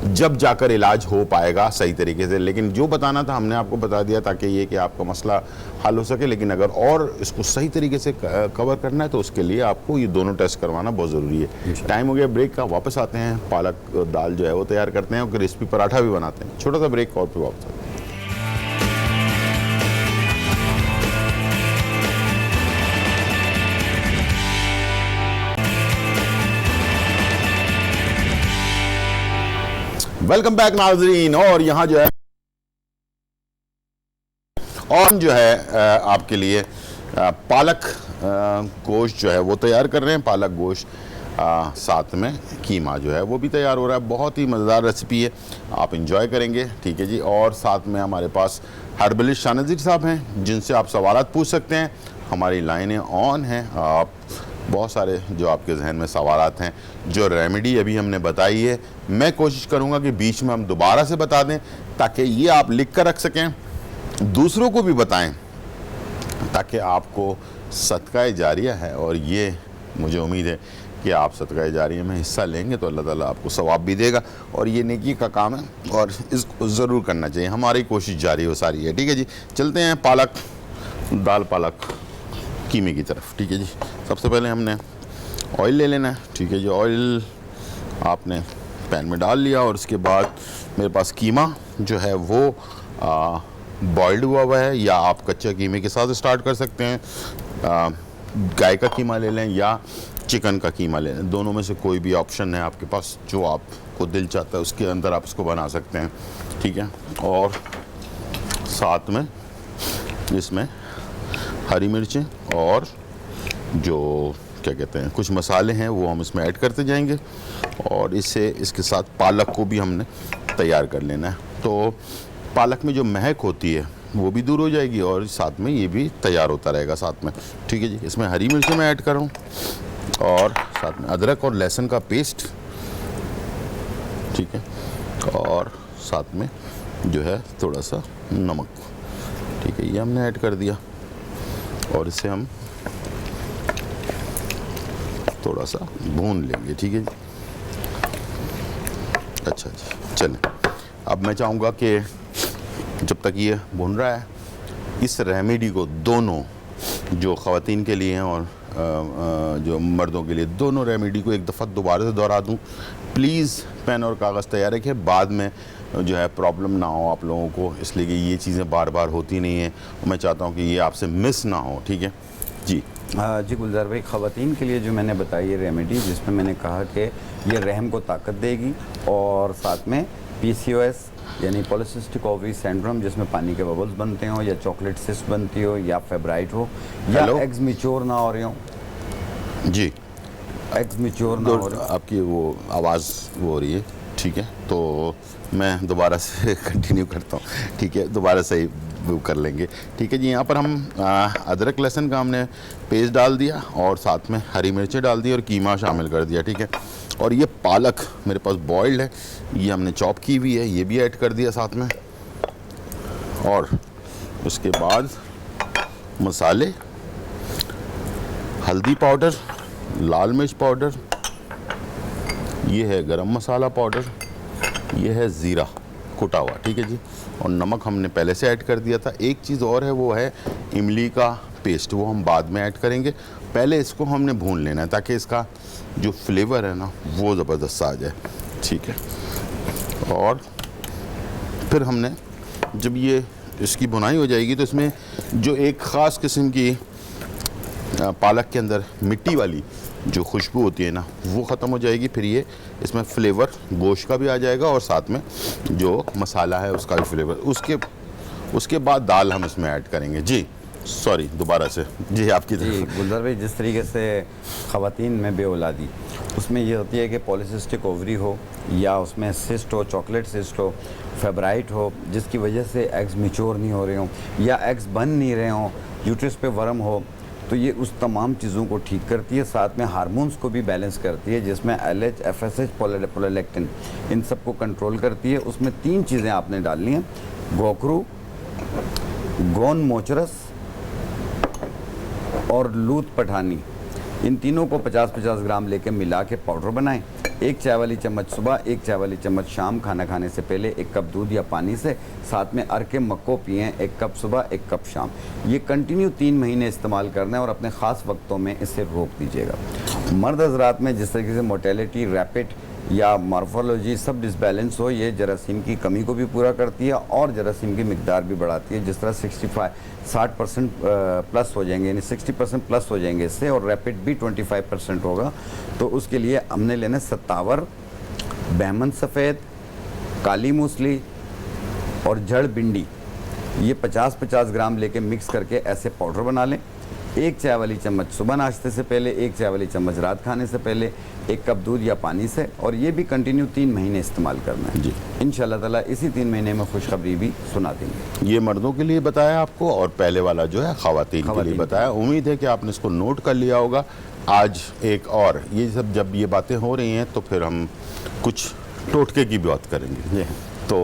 जब जाकर इलाज हो पाएगा सही तरीके से। लेकिन जो बताना था हमने आपको बता दिया, ताकि ये कि आपका मसला हल हो सके। लेकिन अगर और इसको सही तरीके से कवर करना है तो उसके लिए आपको ये दोनों टेस्ट करवाना बहुत ज़रूरी है। टाइम हो गया ब्रेक का, वापस आते हैं, पालक दाल जो है वो तैयार करते हैं और क्रिस्पी पराठा भी बनाते हैं। छोटा सा ब्रेक और फिर वापस आते हैं। वेलकम बैक नाजरीन। और यहाँ जो है और जो है आपके लिए पालक गोश्त जो है वो तैयार कर रहे हैं। पालक गोश्त साथ में कीमा जो है वो भी तैयार हो रहा है। बहुत ही मज़ेदार रेसिपी है, आप इंजॉय करेंगे। ठीक है जी। और साथ में हमारे पास हर्बलिस्ट शाहनज़ीर साहब हैं, जिनसे आप सवालात पूछ सकते हैं। हमारी लाइनें ऑन हैं। आप बहुत सारे जो आपके जहन में सवालात हैं, जो रेमेडी अभी हमने बताई है, मैं कोशिश करूंगा कि बीच में हम दोबारा से बता दें, ताकि ये आप लिख कर रख सकें, दूसरों को भी बताएं, ताकि आपको सदका जारिया है। और ये मुझे उम्मीद है कि आप सदका जारिया में हिस्सा लेंगे तो अल्लाह ताला आपको सवाब भी देगा, और ये नेकी का काम है और इसको ज़रूर करना चाहिए। हमारी कोशिश जारी हो सारी है। ठीक है जी। चलते हैं पालक दाल पालक कीमे की तरफ। ठीक है जी। सबसे पहले हमने ऑयल ले लेना है। ठीक है जी। ऑयल आपने पैन में डाल लिया, और उसके बाद मेरे पास कीमा जो है वो बॉइल्ड हुआ है, या आप कच्चे कीमे के साथ स्टार्ट कर सकते हैं। गाय का कीमा ले लें या चिकन का कीमा ले लें, दोनों में से कोई भी ऑप्शन है आपके पास, जो आपको दिल चाहता है उसके अंदर आप इसको बना सकते हैं। ठीक है। और साथ में इसमें हरी मिर्चें और जो क्या कहते हैं कुछ मसाले हैं वो हम इसमें ऐड करते जाएंगे, और इसके साथ पालक को भी हमने तैयार कर लेना है। तो पालक में जो महक होती है वो भी दूर हो जाएगी, और साथ में ये भी तैयार होता रहेगा साथ में। ठीक है जी। इसमें हरी मिर्चें मैं ऐड कर रहा हूँ, और साथ में अदरक और लहसुन का पेस्ट। ठीक है। और साथ में जो है थोड़ा सा नमक। ठीक है, ये हमने ऐड कर दिया, और इसे हम थोड़ा सा भून लेंगे। ठीक है जी। अच्छा जी, चलें। अब मैं चाहूँगा कि जब तक ये भुन रहा है, इस रेमेडी को दोनों, जो ख़वातीन के लिए हैं और जो मर्दों के लिए, दोनों रेमेडी को एक दफ़ा दोबारा से दोहरा दूँ। प्लीज़ पेन और कागज़ तैयार रखें, बाद में जो है प्रॉब्लम ना हो आप लोगों को, इसलिए कि ये चीज़ें बार बार होती नहीं हैं। मैं चाहता हूँ कि ये आपसे मिस ना हो, ठीक है जी। जी गुलजार भाई, ख़वातीन के लिए जो मैंने बताई ये रेमेडी, जिसमें मैंने कहा कि ये रहम को ताकत देगी और साथ में PCOS यानी पॉलीसिस्टिक ओवरी सिंड्रोम, जिसमें पानी के बबल्स बनते हो या चॉकलेट सिस्ट बनती हो या फेब्राइट हो या एग्स मैच्योर ना हो रहे हो जी, एग्स मैच्योर ना हो रहे हो। आपकी वो आवाज़ वो हो रही है, ठीक है, तो मैं दोबारा से कंटिन्यू करता हूँ, ठीक है, दोबारा से ही वो कर लेंगे, ठीक है जी। यहाँ पर हम अदरक लहसुन का हमने पेस्ट डाल दिया और साथ में हरी मिर्चें डाल दी और कीमा शामिल कर दिया, ठीक है। और ये पालक मेरे पास बॉइल्ड है, ये हमने चॉप की हुई है, ये भी ऐड कर दिया साथ में। और उसके बाद मसाले, हल्दी पाउडर, लाल मिर्च पाउडर, ये है गरम मसाला पाउडर, ये है ज़ीरा कुटा हुआ, ठीक है जी। और नमक हमने पहले से ऐड कर दिया था। एक चीज़ और है, वो है इमली का पेस्ट, वो हम बाद में ऐड करेंगे। पहले इसको हमने भून लेना है ताकि इसका जो फ्लेवर है ना वो ज़बरदस्त आ जाए, ठीक है। और फिर हमने जब ये इसकी भुनाई हो जाएगी तो इसमें जो एक ख़ास किस्म की पालक के अंदर मिट्टी वाली जो खुशबू होती है ना वो ख़त्म हो जाएगी। फिर ये इसमें फ्लेवर गोश्त का भी आ जाएगा और साथ में जो मसाला है उसका भी फ्लेवर। उसके बाद दाल हम इसमें ऐड करेंगे जी। सॉरी, दोबारा से जी, आपकी जी गुलजार भाई, जिस तरीके से ख़वातीन में बेऔलादी, उसमें ये होती है कि पॉलीसिस्टिक ओवरी हो या उसमें सिस्ट हो, चॉकलेट सिस्ट हो, फेब्राइट हो, जिसकी वजह से एग्स मैच्योर नहीं हो रहे हों या एग्स बन नहीं रहे हों, यूट्रस पे वर्म हो, तो ये उस तमाम चीज़ों को ठीक करती है। साथ में हार्मोन्स को भी बैलेंस करती है, जिसमें LH, FSH, प्रोलैक्टिन, इन सब को कंट्रोल करती है। उसमें 3 चीज़ें आपने डालनी हैं, गोखरू, गोन मोचरस और लूत पठानी। इन तीनों को 50-50 ग्राम लेके मिला के पाउडर बनाएं। 1 चाय वाली चम्मच सुबह, 1 चाय वाली चम्मच शाम, खाना खाने से पहले 1 कप दूध या पानी से, साथ में अरके मक्को पिएं, 1 कप सुबह 1 कप शाम। ये कंटिन्यू 3 महीने इस्तेमाल करना है और अपने ख़ास वक्तों में इसे रोक दीजिएगा। मर्द हज़रात में जिस तरीके से मोटेलिटी, रैपिड या मॉर्फोलॉजी सब डिसबैलेंस हो, ये जरासीम की कमी को भी पूरा करती है और जरासीम की मिकदार भी बढ़ाती है। जिस तरह 60% प्लस हो जाएंगे, यानी 60% प्लस हो जाएंगे इससे, और रैपिड भी 25% होगा। तो उसके लिए हमने लेना सत्तावर, बैमन सफ़ेद, काली मूसली और जड़ भिंडी। ये 50-50 ग्राम लेके मिक्स करके ऐसे पाउडर बना लें। 1 चाय वाली चम्मच सुबह नाश्ते से पहले, 1 चाय वाली चम्मच रात खाने से पहले, 1 कप दूध या पानी से, और ये भी कंटिन्यू 3 महीने इस्तेमाल करना है जी। इंशाल्लाह ताला इसी 3 महीने में खुशखबरी भी सुना देंगे। ये मर्दों के लिए बताया आपको और पहले वाला जो है ख़वातीन के लिए बताया। उम्मीद है कि आपने इसको नोट कर लिया होगा। आज एक और ये सब जब ये बातें हो रही हैं तो फिर हम कुछ टोटके की बात करेंगे। तो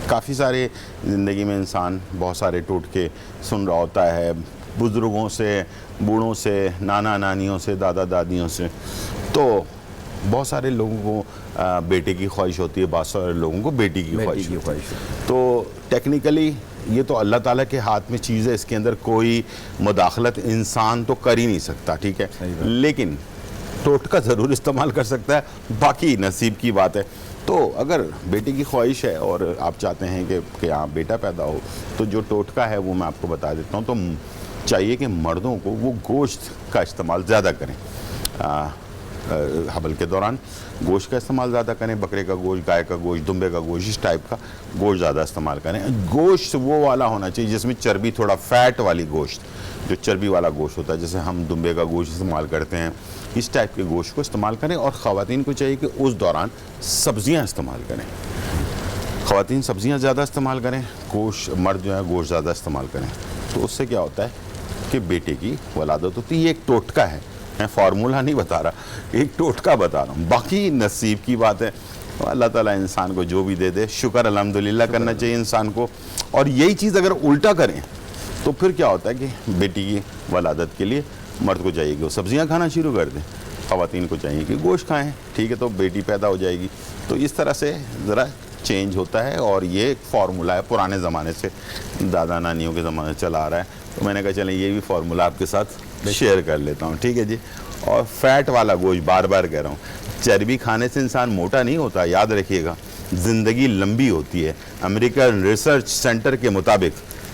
काफ़ी सारे ज़िंदगी में इंसान बहुत सारे टोटके सुन रहा होता है, बुज़ुर्गों से, बूढ़ों से, नाना नानियों से, दादा दादियों से। तो बहुत सारे लोगों को बेटे की ख्वाहिश होती है, बहुत सारे लोगों को बेटी की ख्वाहिश होती है। तो टेक्निकली ये तो अल्लाह ताला के हाथ में चीज़ है, इसके अंदर कोई मुदाखलत इंसान तो कर ही नहीं सकता, ठीक है। लेकिन टोटका ज़रूर इस्तेमाल कर सकता है, बाकी नसीब की बात है। तो अगर बेटे की ख्वाहिश है और आप चाहते हैं कि आप बेटा पैदा हो, तो जो टोटका है वो मैं आपको बता देता हूँ। तो चाहिए कि मर्दों को वो गोश्त का इस्तेमाल ज़्यादा करें, हबल के दौरान गोश्त का इस्तेमाल ज़्यादा करें, बकरे का गोश्त, गाय का गोश्त, दुम्बे का गोश्त, इस टाइप का गोश्त ज़्यादा इस्तेमाल करें। गोश्त वो वाला होना चाहिए जिसमें चर्बी, थोड़ा फैट वाली गोश्त, जो चर्बी वाला गोश्त होता है, जैसे हम दुम्बे का गोश्त इस्तेमाल करते हैं, इस टाइप के गोश्त को इस्तेमाल करें। और ख़वातीन को चाहिए कि उस दौरान सब्ज़ियाँ इस्तेमाल करें। ख़वातीन सब्ज़ियाँ ज़्यादा इस्तेमाल करें, गोश्त, मर्द जो है गोश्त ज़्यादा इस्तेमाल करें। तो उससे क्या होता है कि बेटे की वलादत होती है। ये एक टोटका है, मैं फार्मूला नहीं बता रहा, एक टोटका बता रहा हूँ। बाकी नसीब की बात है, अल्लाह ताला इंसान को जो भी दे दे, शुक्र अल्हम्दुलिल्लाह करना चाहिए इंसान को। और यही चीज़ अगर उल्टा करें तो फिर क्या होता है कि बेटी की वलादत के लिए मर्द को चाहिए कि वो सब्ज़ियाँ खाना शुरू कर दें। ख़वातीन को चाहिए कि गोश्त खाएं, ठीक है, तो बेटी पैदा हो जाएगी। तो इस तरह से ज़रा चेंज होता है और ये एक फार्मूला है पुराने ज़माने से, दादा नानियों के ज़माने से चला आ रहा है। तो मैंने कहा चलें ये भी फार्मूला आपके साथ शेयर कर लेता हूँ, ठीक है जी। और फैट वाला गोश्त, बार बार कह रहा हूँ, चर्बी खाने से इंसान मोटा नहीं होता, याद रखिएगा, ज़िंदगी लंबी होती है। अमेरिकन रिसर्च सेंटर के मुताबिक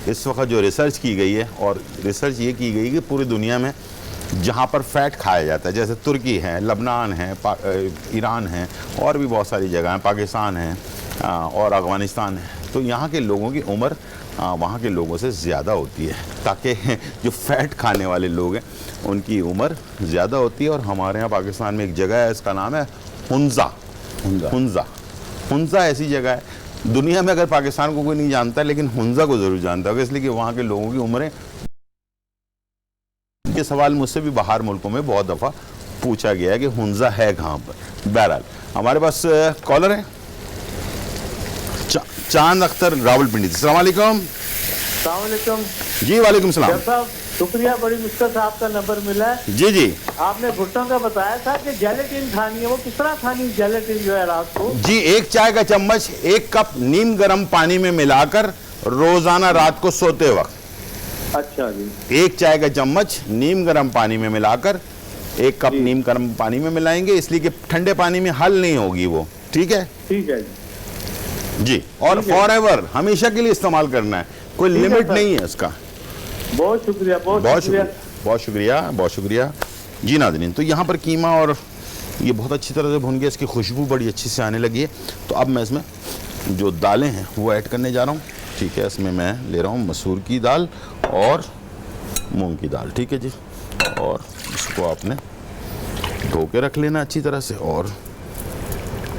इस वक्त जो रिसर्च की गई है, और रिसर्च ये की गई कि पूरी दुनिया में जहाँ पर फ़ैट खाया जाता है, जैसे तुर्की है, लबनान है, ईरान है, और भी बहुत सारी जगह हैं, पाकिस्तान है और अफ़गानिस्तान है, तो यहाँ के लोगों की उम्र वहाँ के लोगों से ज़्यादा होती है, ताकि जो फ़ैट खाने वाले लोग हैं उनकी उम्र ज़्यादा होती है। और हमारे यहाँ पाकिस्तान में एक जगह है, इसका नाम है हुंज़ा। हुंज़ा ऐसी जगह है, दुनिया में अगर पाकिस्तान को कोई नहीं जानता, लेकिन हुंज़ा को ज़रूर जानता होगा, इसलिए कि वहाँ के लोगों की उम्रें, ये सवाल मुझसे भी बाहर मुल्कों में बहुत दफ़ा पूछा गया है कि हुंज़ा है कहाँ पर। बहरहाल हमारे पास कॉलर है चांद अख्तर रावलपिंडी। अस्सलाम वालेकुम। जी वालेकुम सलाम साहब, शुक्रिया, बड़ी मुश्किल से आपका नंबर मिला है। जी जी, आपने भुट्टों का बताया था कि जेलेटिन खानी है, वो किस तरह खानी है जेलेटिन जो है रात को? जी, 1 चाय का चम्मच 1 कप नीम गर्म पानी में मिलाकर रोजाना रात को सोते वक्त। अच्छा जी। 1 चाय का चम्मच नीम गर्म पानी में मिलाकर 1 कप नीम गर्म पानी में मिलाएंगे, इसलिए कि ठंडे पानी में हल नहीं होगी वो, ठीक है? ठीक है जी। और फॉरएवर, हमेशा के लिए इस्तेमाल करना है, कोई लिमिट नहीं है इसका। बहुत शुक्रिया, बहुत शुक्रिया जी। नाज़रीन, तो यहाँ पर कीमा और ये बहुत अच्छी तरह से भुन गया, इसकी खुशबू बड़ी अच्छी से आने लगी है। तो अब मैं इसमें जो दालें हैं वो ऐड करने जा रहा हूँ, ठीक है? इसमें मैं ले रहा हूँ मसूर की दाल और मूंग की दाल, ठीक है जी। और इसको आपने धो के रख लेना अच्छी तरह से और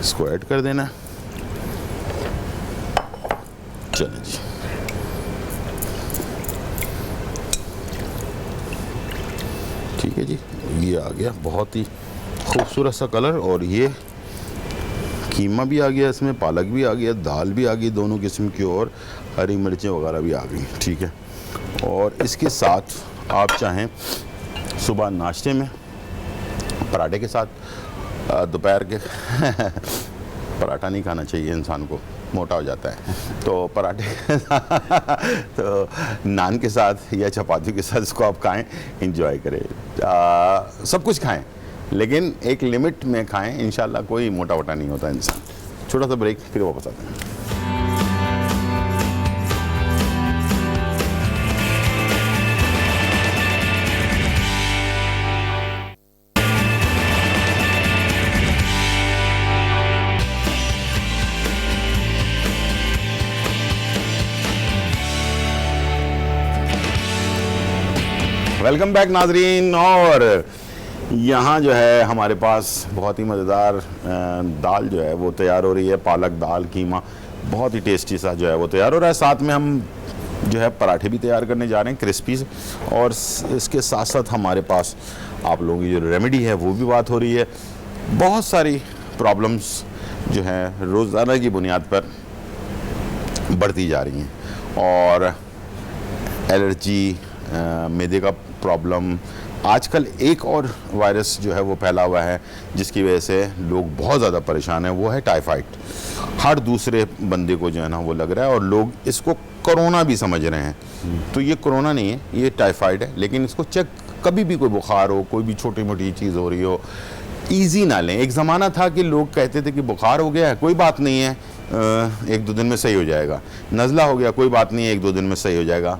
इसको ऐड कर देना। चलिए जी, ठीक है जी, ये आ गया बहुत ही खूबसूरत सा कलर, और ये कीमा भी आ गया, इसमें पालक भी आ गया, दाल भी आ गई दोनों किस्म की, और हरी मिर्चें वगैरह भी आ गई, ठीक है। और इसके साथ आप चाहें सुबह नाश्ते में पराठे के साथ, दोपहर के पराठा नहीं खाना चाहिए इंसान को, मोटा हो जाता है, तो पराठे के साथ तो नान के साथ या चपाती के साथ इसको आप खाएं, इंजॉय करें, सब कुछ खाएं, लेकिन एक लिमिट में खाएं, इंशाल्लाह कोई मोटा वोटा नहीं होता इंसान। छोटा सा ब्रेक, फिर वापस आते हैं। वेलकम बैक नाजरीन। और यहाँ जो है हमारे पास बहुत ही मज़ेदार दाल जो है वो तैयार हो रही है, पालक दाल कीमा, बहुत ही टेस्टी सा जो है वो तैयार हो रहा है। साथ में हम जो है पराठे भी तैयार करने जा रहे हैं क्रिस्पी से, और इसके साथ साथ हमारे पास आप लोगों की जो रेमेडी है वो भी बात हो रही है। बहुत सारी प्रॉब्लम्स जो है रोज़ाना की बुनियाद पर बढ़ती जा रही हैं, और एलर्जी, मैदे का प्रॉब्लम, आजकल एक और वायरस जो है वो फैला हुआ है जिसकी वजह से लोग बहुत ज़्यादा परेशान हैं, वो है टाइफाइड। हर दूसरे बंदे को जो है ना वो लग रहा है, और लोग इसको कोरोना भी समझ रहे हैं। तो ये कोरोना नहीं है, ये टाइफाइड है, लेकिन इसको चेक, कभी भी कोई बुखार हो, कोई भी छोटी मोटी चीज़ हो रही हो, ईजी ना लें। एक ज़माना था कि लोग कहते थे कि बुखार हो गया है, कोई बात नहीं है, 1-2 दिन में सही हो जाएगा, नज़ला हो गया, कोई बात नहीं है, 1-2 दिन में सही हो जाएगा।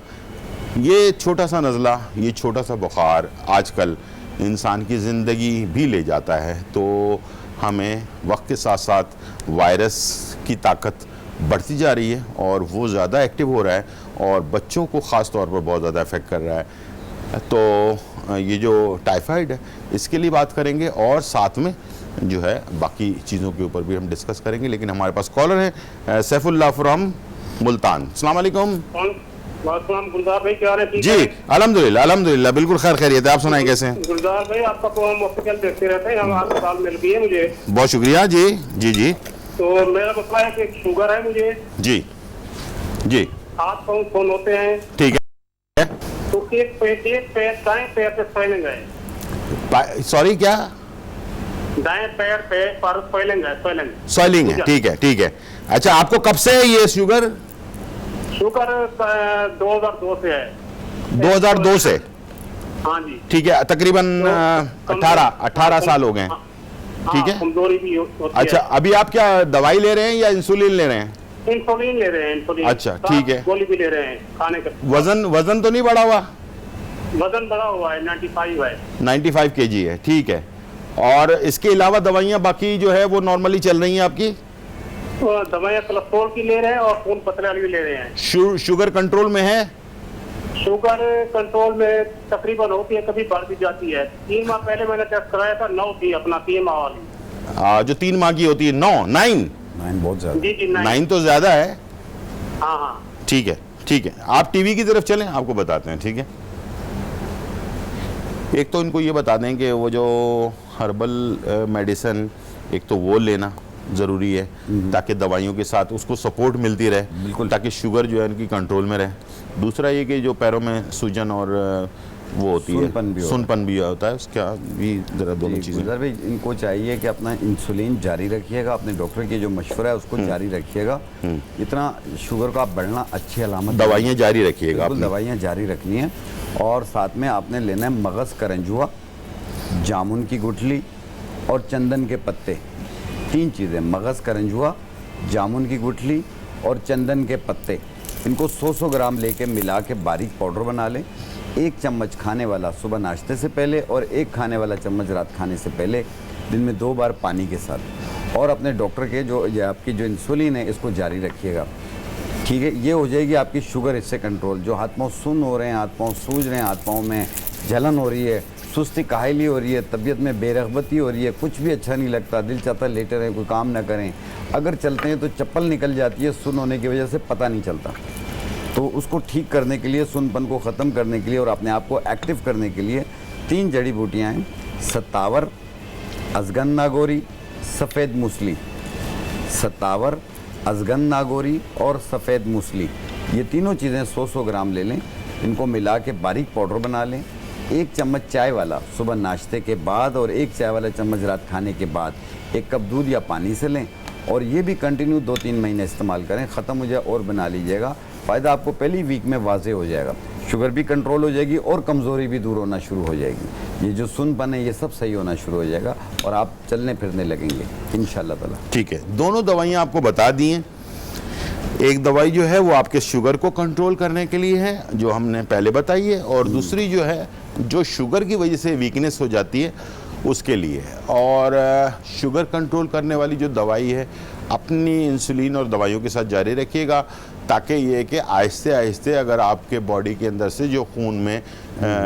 ये छोटा सा नज़ला, ये छोटा सा बुखार आजकल इंसान की ज़िंदगी भी ले जाता है। तो हमें वक्त के साथ साथ वायरस की ताकत बढ़ती जा रही है, और वो ज़्यादा एक्टिव हो रहा है, और बच्चों को ख़ास तौर पर बहुत ज़्यादा इफ़ेक्ट कर रहा है। तो ये जो टाइफाइड है इसके लिए बात करेंगे, और साथ में जो है बाकी चीज़ों के ऊपर भी हम डिस्कस करेंगे। लेकिन हमारे पास कॉलर है सैफुल्लाह फ्रॉम मुल्तान। अस्सलाम वालेकुम। गुलजार भाई, क्या हाल है? जी अल्हम्दुलिल्लाह, अल्हम्दुलिल्लाह, बिल्कुल खैर खैरियत है। आप सुनाएं कैसे हैं? गुलजार भाई, आपका प्रोग्राम ऑफिशियल देखते रहते हैं, हम आपकी कॉल मिल गई है मुझे, बहुत शुक्रिया जी। जी जी तो मेरा मसला है कि शुगर है मुझे जी जी, हाथ पाँव फोन होते हैं, ठीक है। तो एक पैर दाएं पैर से स्वेलिंग है। सॉरी क्या? दाएं पैर पे पर स्वेलिंग है, स्वेलिंग। सॉइलिंग है, ठीक है, ठीक है। अच्छा, आपको कब से है ये शुगर? शुगर 2002 से है। 2002 से? हाँ जी। ठीक है, तकरीबन 18 साल हो गए हैं, ठीक है। कमजोरी भी होती अच्छा, है। अभी आप क्या दवाई ले रहे हैं या इंसुलिन ले रहे हैं? इंसुलिन ले रहे हैं, इंसुलिन। अच्छा, ठीक है। गोली भी ले रहे हैं खाने का। वजन तो नहीं बढ़ा हुआ? वजन बढ़ा हुआ है, 95 है। 95 kg है, ठीक है। और इसके अलावा दवाइयाँ बाकी जो है वो नॉर्मली चल रही हैं आपकी? दवाइयाँ कोलेस्ट्रॉल की ले रहे हैं और खून पतले वाली भी ले रहे हैं। शुगर कंट्रोल में है? शुगर कंट्रोल में तकरीबन होती है, कभी बढ़ भी जाती है। 3 माह पहले मैंने टेस्ट कराया था, 9 थी अपना 3 माह वाली। जो 3 माह की होती है, 9 बहुत ज़्यादा। जी जी, 9 तो ज़्यादा है। हाँ हाँ। ठीक है, ठीक है। आप टीवी की तरफ चलें, आपको बताते हैं, ठीक है। एक तो इनको ये बता दें कि वो जो हर्बल मेडिसिन, एक तो वो लेना ज़रूरी है ताकि दवाइयों के साथ उसको सपोर्ट मिलती रहे, बिल्कुल, ताकि शुगर जो है इनकी कंट्रोल में रहे। दूसरा ये कि जो पैरों में सूजन और वो होती है, सुनपन भी होता है, उसका भी ज़रा दोनों चीज़ें। गुलजार भाई, इनको चाहिए कि अपना इंसुलिन जारी रखिएगा, अपने डॉक्टर की जो मशवरा है उसको जारी रखिएगा। इतना शुगर का बढ़ना अच्छी अलामत। दवाइयाँ जारी रखिएगा, बिल्कुल दवाइयाँ जारी रखनी है। और साथ में आपने लेना है मगज़ करंजुआ, जामुन की गुठली और चंदन के पत्ते। 3 चीज़ें, मगज़ करंजुआ, जामुन की गुठली और चंदन के पत्ते। इनको 100 ग्राम लेके मिला के बारीक पाउडर बना लें। 1 चम्मच खाने वाला सुबह नाश्ते से पहले और 1 खाने वाला चम्मच रात खाने से पहले, दिन में 2 बार पानी के साथ। और अपने डॉक्टर के जो आपकी जो इंसुलिन है इसको जारी रखिएगा, ठीक है। ये हो जाएगी आपकी शुगर इससे कंट्रोल। जो हाथ पाँव सुन्न हो रहे हैं, हाथ पाँव सूज रहे हैं, हाथ पाँव में जलन हो रही है, सुस्ती काहली हो रही है, तबीयत में बेरगबती हो रही है, कुछ भी अच्छा नहीं लगता, दिल चाहता है लेटे रहें, कोई काम ना करें, अगर चलते हैं तो चप्पल निकल जाती है, सुन्न होने की वजह से पता नहीं चलता। तो उसको ठीक करने के लिए, सुन्नपन को ख़त्म करने के लिए और अपने आप को एक्टिव करने के लिए 3 जड़ी बूटियाँ हैं, सत्तावर, अजगन नागौरी, सफ़ेद मूसली। सत्तावर, अजगन नागौरी और सफ़ेद मूसली, ये तीनों चीज़ें 100 ग्राम ले लें। इनको मिला के बारीक पाउडर बना लें। 1 चम्मच चाय वाला सुबह नाश्ते के बाद और 1 चाय वाला चम्मच रात खाने के बाद 1 कप दूध या पानी से लें। और ये भी कंटिन्यू 2-3 महीने इस्तेमाल करें, ख़त्म हो जाए और बना लीजिएगा। फ़ायदा आपको पहली वीक में वाज़े हो जाएगा, शुगर भी कंट्रोल हो जाएगी और कमज़ोरी भी दूर होना शुरू हो जाएगी। ये जो सुनपन है ये सब सही होना शुरू हो जाएगा और आप चलने फिरने लगेंगे इंशाल्लाह ताला। ठीक है, दोनों दवाइयाँ आपको बता दी हैं। एक दवाई जो है वो आपके शुगर को कंट्रोल करने के लिए है, जो हमने पहले बताई है, और दूसरी जो है जो शुगर की वजह से वीकनेस हो जाती है उसके लिए है। और शुगर कंट्रोल करने वाली जो दवाई है अपनी इंसुलिन और दवाइयों के साथ जारी रखिएगा, ताकि ये कि आहिस्ते आहिस्ते अगर आपके बॉडी के अंदर से जो खून में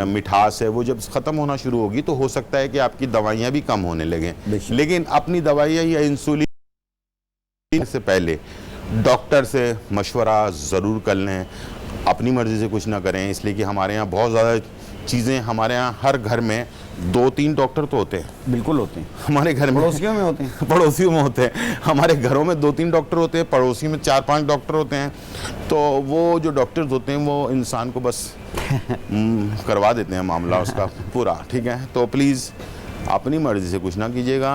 मिठास है वो जब ख़त्म होना शुरू होगी तो हो सकता है कि आपकी दवाइयाँ भी कम होने लगें। लेकिन अपनी दवाइयाँ या इंसुलिन से पहले डॉक्टर से मशवरा ज़रूर कर लें, अपनी मर्ज़ी से कुछ ना करें, इसलिए कि हमारे यहाँ बहुत ज़्यादा चीज़ें, हमारे यहाँ हर घर में 2-3 डॉक्टर तो होते हैं। बिल्कुल होते हैं, हमारे घर में पड़ोसियों में होते हैं। पड़ोसियों में होते हैं, हमारे घरों में 2-3 डॉक्टर होते हैं, पड़ोसी में 4-5 डॉक्टर होते हैं। तो वो जो डॉक्टर्स होते हैं वो इंसान को बस करवा देते हैं मामला उसका पूरा, ठीक है। तो प्लीज़ अपनी मर्ज़ी से कुछ ना कीजिएगा।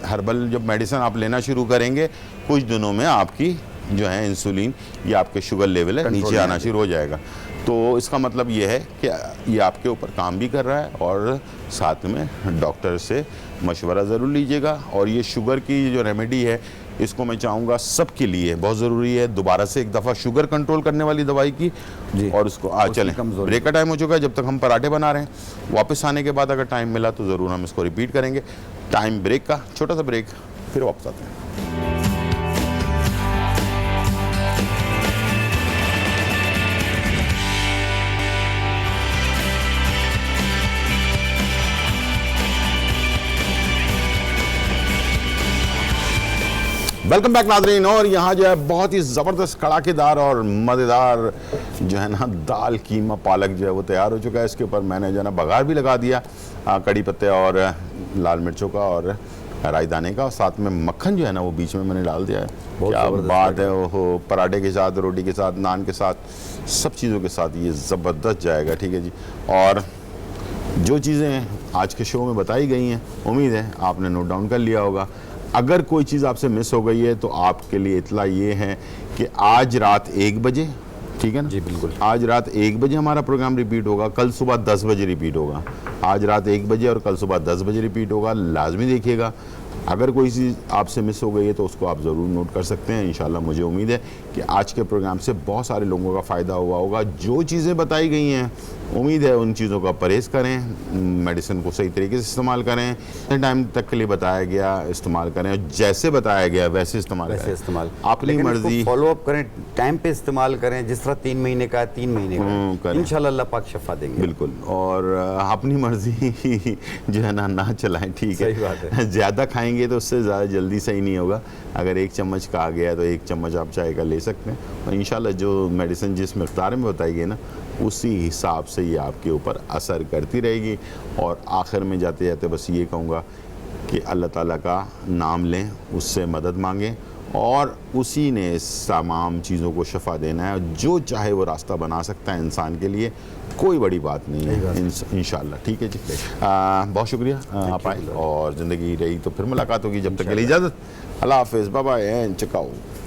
हर्बल जब मेडिसिन आप लेना शुरू करेंगे, कुछ दिनों में आपकी जो है इंसुलिन या आपके शुगर लेवल है नीचे आना शुरू हो जाएगा। तो इसका मतलब ये है कि ये आपके ऊपर काम भी कर रहा है, और साथ में डॉक्टर से मशवरा ज़रूर लीजिएगा। और ये शुगर की जो रेमेडी है इसको मैं चाहूँगा सबके लिए बहुत ज़रूरी है, दोबारा से एक दफ़ा शुगर कंट्रोल करने वाली दवाई की। और उसको चलें, ब्रेक का टाइम हो चुका है, जब तक हम पराठे बना रहे हैं। वापस आने के बाद अगर टाइम मिला तो ज़रूर हम इसको रिपीट करेंगे। टाइम ब्रेक का, छोटा सा ब्रेक, फिर वापस आते हैं। वेलकम बैक नाज़रीन। और यहाँ जो है बहुत ही ज़बरदस्त कड़ाकेदार और मज़ेदार जो है ना दाल कीमा पालक जो है वो तैयार हो चुका है। इसके ऊपर मैंने जो है ना बघार भी लगा दिया कड़ी पत्ते और लाल मिर्चों का और राई दाने का, और साथ में मक्खन जो है ना वो बीच में मैंने डाल दिया है। क्या बात है, वो पराठे के साथ, रोटी के साथ, नान के साथ, सब चीज़ों के साथ ये ज़बरदस्त जाएगा, ठीक है जी। और जो चीज़ें आज के शो में बताई गई हैं, उम्मीद है आपने नोट डाउन कर लिया होगा। अगर कोई चीज़ आपसे मिस हो गई है तो आपके लिए इतला ये है कि आज रात 1 बजे, ठीक है ना जी बिल्कुल, आज रात 1 बजे हमारा प्रोग्राम रिपीट होगा, कल सुबह 10 बजे रिपीट होगा। आज रात 1 बजे और कल सुबह 10 बजे रिपीट होगा, लाजमी देखिएगा। अगर कोई चीज़ आपसे मिस हो गई है तो उसको आप ज़रूर नोट कर सकते हैं। इंशाल्लाह मुझे उम्मीद है कि आज के प्रोग्राम से बहुत सारे लोगों का फ़ायदा हुआ होगा। जो चीज़ें बताई गई हैं उम्मीद है उन चीज़ों का परहेज़ करें, मेडिसिन को सही तरीके से इस्तेमाल करें, टाइम तक के लिए बताया गया इस्तेमाल करें, और जैसे बताया गया वैसे इस्तेमाल करें। अपनी मर्जी फॉलो अप करें, टाइम पे इस्तेमाल करें। जिस तरह 3 महीने का 3 महीने का, इंशाल्लाह अल्लाह पाक शफा देंगे। बिल्कुल, और अपनी मर्जी जो है ना चलाएं, ठीक है। सही बात है। ज़्यादा खाएंगे तो उससे ज़्यादा जल्दी सही नहीं होगा। अगर 1 चम्मच का आ गया तो 1 चम्मच आप चाय का ले सकते हैं, और इंशाल्लाह जो मेडिसिन जिस मिक़दार में बताई गई ना उसी हिसाब से ये आपके ऊपर असर करती रहेगी। और आखिर में जाते जाते बस ये कहूँगा कि अल्लाह ताला का नाम लें, उससे मदद मांगें, और उसी ने तमाम चीज़ों को शफा देना है। जो चाहे वो रास्ता बना सकता है इंसान के लिए, कोई बड़ी बात नहीं है इंशाल्लाह। ठीक है जी, बहुत शुक्रिया आप आए, और ज़िंदगी रही तो फिर मुलाकात होगी। जब तक के लिए इजाज़त, अल्लाह हाफ़िज़, bye bye and check out.